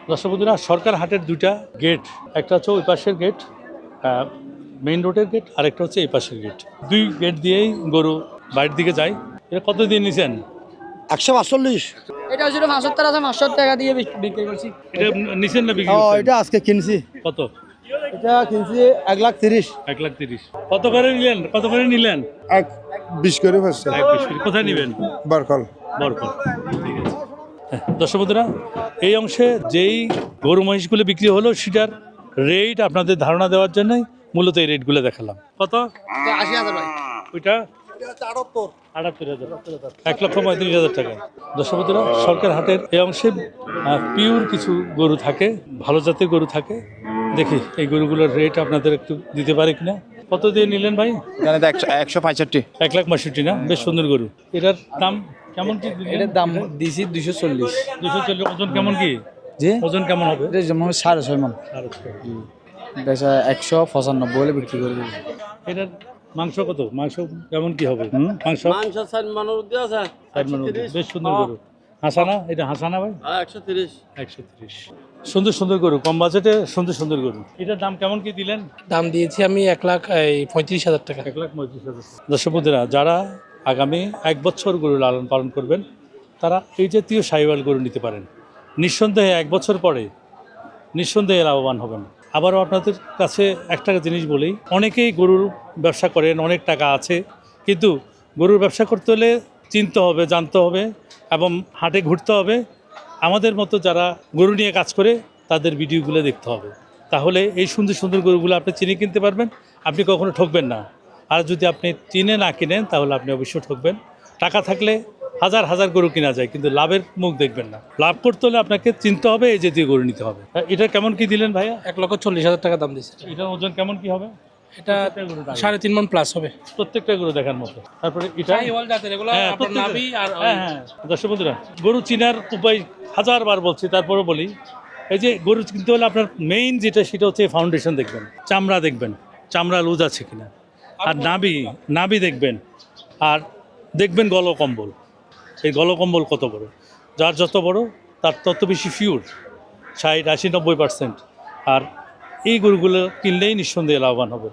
দর্শক বন্ধুরা, সরকার হাটের দুইটা গেট, একটা হচ্ছে ওই পাশের গেট, মেইন রোডের গেট, আরেকটা হচ্ছে এই পাশের গেট। দুই গেট দিয়েই গরু বাইরের দিকে যায়। এটা কত দিয়ে নিছেন? 145। এটা ছিল 75 আছে, 500 টাকা দিয়ে বিক্রি করছি। এটা নিছেন না বিক্রি ও করছেন? এটা আজকে কিনছি, কত? এটা কিনছি 1,30,000। 1,30,000। কত করে নিলেন? কত করে নিলেন? 20 করে ফেলছে। 1,20 করে। কোথায় নেবেন? বারকল। বরকল। ঠিক আছে। দর্শক বন্ধুরা, এই অংশে যেই গরু মহিষগুলো বিক্রি হলো সেটার রেট আপনাদের ধারণা দেওয়ার জন্যই মূলত এই রেটগুলো দেখালাম। কত? 80,000 ভাই। ওইটা 78,000, 1,35,000 টাকা। দর্শক বন্ধুরা, সরকার হাটের এই অংশে পিওর কিছু গরু থাকে, ভালো জাতের গরু থাকে। দেখি এই গরুগুলোর রেট আপনাদের একটু দিতে পারে কিনা। কত দিয়ে নিলেন ভাই? 165। 1,65,000 না? বেশ সুন্দর গরু। এটার দাম কেমন কি দিলেন? এটার দাম দিছি 240। 240। ওজন কেমন কি? জি, ওজন কেমন হবে? এটা যেমন 6.5 মণ। বেচা 195 বলে বিক্রি করে দিই। এটার মাংস কত? মাংস কেমন কি হবে? মাংস 4 মানের মধ্যে আছে। 4 মণ। বেশ সুন্দর গরু। হাসানা, এটা হাসানা ভাই? 130। 130। সুন্দর সুন্দর গরু, কম বাজেটে সুন্দর সুন্দর গরু। এটার দাম কেমন কি দিলেন? দাম দিয়েছি আমি 1,35,000 টাকা। 1,35,000। দর্শক বন্ধুরা, যারা আগামী 1 বছর গরু লালন পালন করবেন তারা এই জাতীয় সাহিওয়াল গরু নিতে পারেন। নিঃসন্দেহে 1 বছর পরে নিঃসন্দেহে লাভবান হবেন। আবারও আপনাদের কাছে একটা জিনিস বলি, অনেকেই গরুর ব্যবসা করেন, অনেক টাকা আছে, কিন্তু গরুর ব্যবসা করতে হলে চিনতে হবে, জানতে হবে এবং হাটে ঘুরতে হবে। আমাদের মতো যারা গরু নিয়ে কাজ করে তাদের ভিডিওগুলো দেখতে হবে, তাহলে এই সুন্দর সুন্দর গরুগুলো আপনি চিনে কিনতে পারবেন। আপনি কখনো ঠকবেন না। আর যদি আপনি চিনে না কিনেন তাহলে আপনি অবশ্যই ঠকবেন। টাকা থাকলে হাজার হাজার গরু কিনা যায়, কিন্তু লাভের মুখ দেখবেন না। লাভ করতে হলে আপনাকে চিনতে হবে, এই জাতীয় গরু নিতে হবে। এটা কেমন কি দিলেন ভাইয়া? 1,40,000 টাকা দাম দিয়েছি। এটার ওজন কেমন কি হবে? এটা 3.5 মণ প্লাস হবে। প্রত্যেকটা গরু দেখার মতো। তারপরে এটা এগুলো হ্যাঁ, আপনার প্রত্যেকটা- নাভি আর হ্যাঁ। দর্শক বন্ধুরা, গরু চিনার উপায় হাজারবার বলছি, তারপরে বলি, এই যে গরু কিনতে হলে আপনার মেইন যেটা সেটা হচ্ছে ফাউন্ডেশন দেখবেন, চামড়া দেখবেন, চামড়া লুজ আছে কিনা, আর নাভি দেখবেন, আর দেখবেন গলকম্বল। এই গলকম্বল কত বড়, যার যত বড় তার তত বেশি ফিউর, 60, 80, 90%। আর এই গরুগুলো কিনলেই নিঃসন্দেহে লাভবান হবে।